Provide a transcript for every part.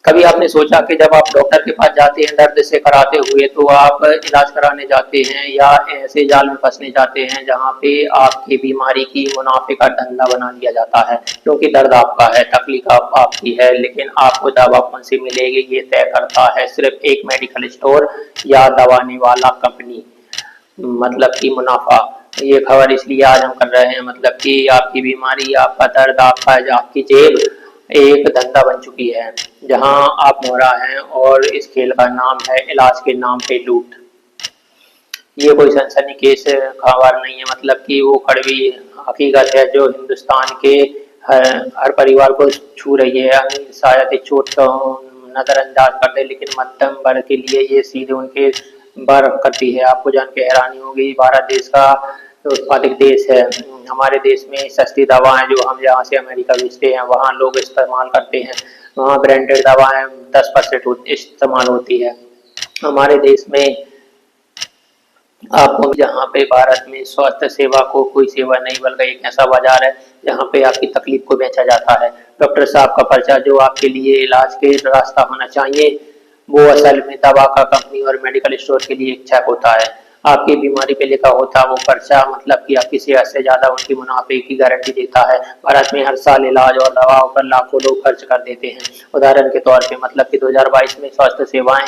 कभी आपने सोचा कि जब आप डॉक्टर के पास जाते हैं दर्द से कराते हुए तो आप इलाज कराने जाते हैं या ऐसे जाल में फंसने जाते हैं जहाँ पे आपकी बीमारी की मुनाफे का धंधा बना लिया जाता है, क्योंकि दर्द आपका है, तकलीफ आपकी है, लेकिन आपको दवा कौन सी मिलेगी ये तय करता है सिर्फ एक मेडिकल स्टोर या दवाने वाला कंपनी, मतलब कि मुनाफा। ये खबर इसलिए आज हम कर रहे हैं, मतलब कि आपकी बीमारी, आपका दर्द, आपकी जेब एक धंधा बन चुकी है जहां आप मोहरा हैं, और इस खेल का नाम है इलाज के नाम पे लूट। ये कोई सनसनीखेज खबर नहीं है, मतलब कि वो कड़वी हकीकत है जो हिंदुस्तान के हर हर परिवार को छू रही है। अमीर शायद इस चोट को नजरअंदाज कर दे, लेकिन मध्यम वर्ग के लिए ये सीधे उनके बर करती है। आपको जान के हैरानी होगी, भारत देश का उत्पादक देश है। हमारे देश में सस्ती दवाएं जो हम यहाँ से अमेरिका भेजते हैं वहाँ लोग इस्तेमाल करते हैं, वहाँ ब्रांडेड दवाएं 10% इस्तेमाल होती है। हमारे देश में आपको जहाँ पे भारत में स्वास्थ्य सेवा को कोई सेवा नहीं बल्कि एक ऐसा बाजार है जहाँ पे आपकी तकलीफ को बेचा जाता है। डॉक्टर साहब का पर्चा जो आपके लिए इलाज के रास्ता होना चाहिए, वो असल में दवा का कंपनी और मेडिकल स्टोर के लिए एक चेक होता है। आपकी बीमारी पे लिखा होता वो पर्चा, मतलब कि आपकी सेहत से ज्यादा उनकी मुनाफे की गारंटी देता है। भारत में हर साल इलाज और दवाओं पर लाखों लोग खर्च कर देते हैं। उदाहरण के तौर पे, मतलब कि 2022 में स्वास्थ्य सेवाएं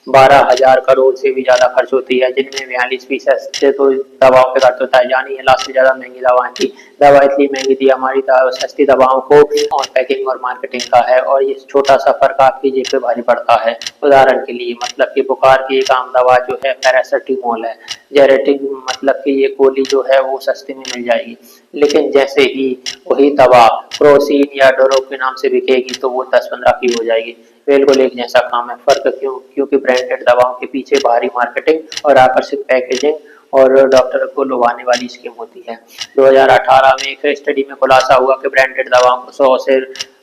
12,000 करोड़ से भी ज्यादा खर्च होती है, जिनमें 42% से तो दवाओं पे खर्च होता है, यानी इलाज से ज्यादा महंगी दवाएं थी। दवा इसलिए महंगी थी, हमारी सस्ती दवाओं को और पैकिंग और मार्केटिंग का है, और ये छोटा सा फर्क आपकी जेब पे भारी पड़ता है। उदाहरण के लिए, मतलब कि बुखार की एक आम दवा जो है पैरासिटामोल है, जेरेटिक मतलब कि ये गोली जो है वो सस्ते में मिल जाएगी, लेकिन जैसे ही वही दवा क्रोसिन या डोरो के नाम से बिकेगी तो वो 10-15 की हो जाएगी। बिल्कुल एक जैसा काम है। फर्क क्यों? क्योंकि ब्रांडेड दवाओं के पीछे भारी मार्केटिंग और आकर्षक पैकेजिंग और डॉक्टर को लुभाने वाली स्कीम होती है। 2018 में एक स्टडी में खुलासा हुआ कि ब्रांडेड दवाओं को 100 से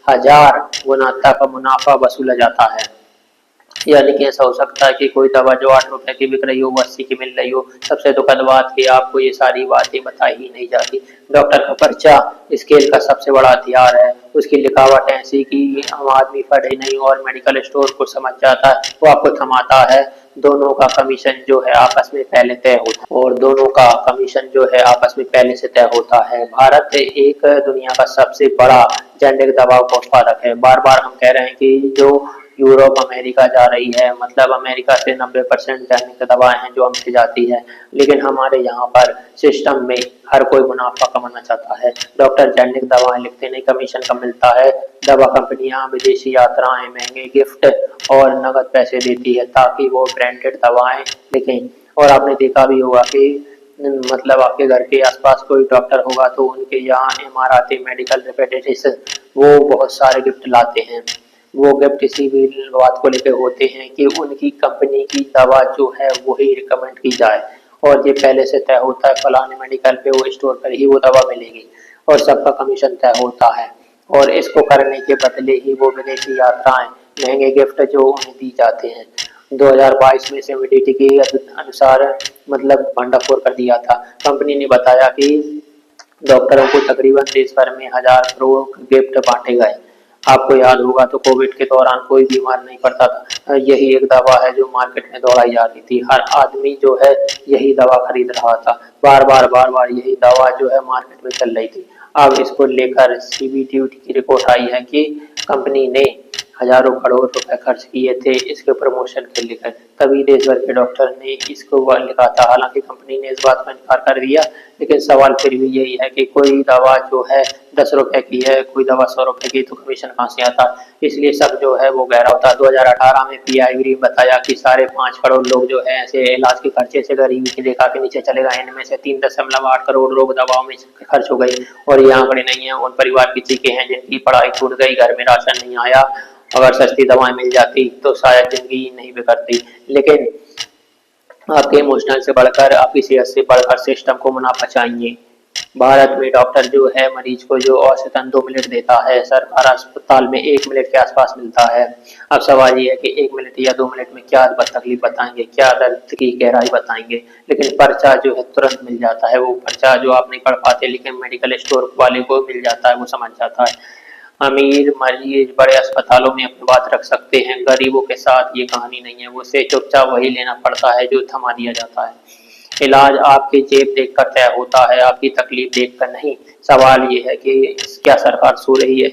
1000 गुना तक मुनाफा वसूला जाता है। यानी कि ऐसा हो सकता है कि कोई दवा जो 8 रुपए की बिक रही हो वो 80 की मिल रही हो। सबसे दुखद बात कि आपको ये सारी बातें बताई ही नहीं जाती। डॉक्टर का पर्चा स्केल का सबसे बड़ा हथियार है। उसकी लिखावट ऐसी कि आम आदमी पढ़े नहीं और मेडिकल स्टोर को समझ जाता है, वो आपको थमाता है। दोनों का कमीशन जो है आपस में पहले तय होता है, और दोनों का कमीशन जो है आपस में पहले से तय होता है। भारत एक दुनिया का सबसे बड़ा जेनेरिक दवाओं का उत्पादक है। बार बार हम कह रहे हैं कि जो यूरोप अमेरिका जा रही है, मतलब अमेरिका से 90% जेनेरिक दवाएं हैं जो हमसे जाती है, लेकिन हमारे यहाँ पर सिस्टम में हर कोई मुनाफा कमाना चाहता है। डॉक्टर जेनेरिक दवाएं लिखते नहीं, कमीशन कम मिलता है। दवा कंपनियां विदेशी यात्राएं, महंगे गिफ्ट और नगद पैसे देती है ताकि वो ब्रांडेड दवाएं लिखें। और आपने देखा भी होगा कि मतलब आपके घर के आसपास कोई डॉक्टर होगा तो उनके यहाँ इमारती मेडिकल रिप्रेजेंटेटिव वो बहुत सारे गिफ्ट लाते हैं। वो गिफ्ट इसी भी बात को लेकर होते हैं कि उनकी कंपनी की दवा जो है वही रिकमेंड की जाए, और ये पहले से तय होता है फलाने मेडिकल पे वो स्टोर पर ही वो दवा मिलेगी, और सबका कमीशन तय होता है। और इसको करने के बदले ही वो विदेशी यात्राएं, महंगे गिफ्ट जो उन्हें दी जाते हैं। 2022 में सीबीडीटी के अनुसार मतलब भंडाफोड़ कर दिया था। कंपनी ने बताया कि डॉक्टरों को तकरीबन देश भर में 1000 करोड़ गिफ्ट बांटे गए। आपको याद होगा तो कोविड के दौरान कोई बीमार नहीं पड़ता था, यही एक दवा है जो मार्केट में दौड़ाई जा रही थी। हर आदमी जो है यही दवा खरीद रहा था, बार बार यही दवा जो है मार्केट में चल रही थी। अब इसको लेकर सीबीडीटी की रिपोर्ट आई है कि कंपनी ने हजारों करोड़ रुपए खर्च किए थे इसके प्रमोशन के लिए, तभी देश भर के डॉक्टर ने इसको लिखा था। हालांकि कंपनी ने इस बात का इनकार कर दिया, लेकिन सवाल फिर भी यही है कि कोई दवा जो है 10 रुपए की है, कोई दवा 100 रुपए की, तो कमीशन कहाँ से आता? इसलिए सब जो है वो गहरा होता है। 2018 में पीआईबी ने बताया कि 5.5 करोड़ लोग जो है ऐसे इलाज के खर्चे से गरीबी की रेखा के नीचे चले गए। इनमें से 3.8 करोड़ लोग दवाओं में खर्च हो गई। और ये आंकड़े नहीं है उन परिवार की चीखें हैं जिनकी पढ़ाई छूट गई, घर में राशन नहीं आया। अगर सस्ती दवाएं मिल जाती तो शायद जिंदगी नहीं बिगड़ती, लेकिन आपके इमोशनल से बढ़कर, आपकी सेहत से बढ़कर सिस्टम को मुनाफा चाहिए। भारत में डॉक्टर जो है मरीज को जो औसतन 2 मिनट देता है, सरकारी अस्पताल में 1 मिनट के आसपास मिलता है। अब सवाल ये है कि 1 मिनट या 2 मिनट में क्या तकलीफ बताएंगे, क्या दर्द की गहराई बताएंगे, लेकिन पर्चा जो है तुरंत मिल जाता है। वो पर्चा जो आप नहीं पढ़ पाते, लेकिन मेडिकल स्टोर वाले को मिल जाता है, वो समझ जाता है। अमीर मरीज बड़े अस्पतालों में अपनी बात रख सकते हैं, गरीबों के साथ ये कहानी नहीं है, उसे चुपचाप वही लेना पड़ता है जो थमा दिया जाता है। इलाज आपकी जेब देखकर तय होता है, आपकी तकलीफ देखकर नहीं। सवाल ये है कि क्या सरकार सो रही है?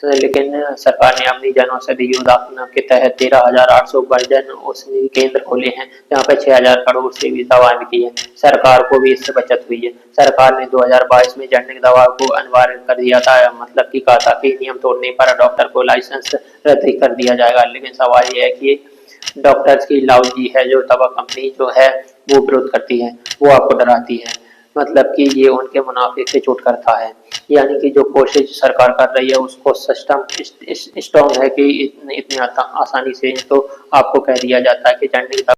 लेकिन सरकार ने अपनी जनौषधि योजना के तहत 13,800 जन औषधि केंद्र खोले हैं, जहाँ पे 6,000 करोड़ से भी दवाएं बिकी है। सरकार को भी इससे बचत हुई है। सरकार ने 2022 में जेनेरिक दवा को अनिवार्य कर दिया था, मतलब कि कहा था कि नियम तोड़ने पर डॉक्टर को लाइसेंस रद्द कर दिया जाएगा। लेकिन सवाल ये है कि डॉक्टर्स की लालची है, जो दवा कंपनी जो है वो विरोध करती है, वो आपको डराती है, मतलब कि ये उनके मुनाफे से चोट करता है। यानी कि जो कोशिश सरकार कर रही है उसको सिस्टम स्ट्रॉन्ग है कि इतनी आसानी से तो आपको कह दिया जाता है कि जेनेरिक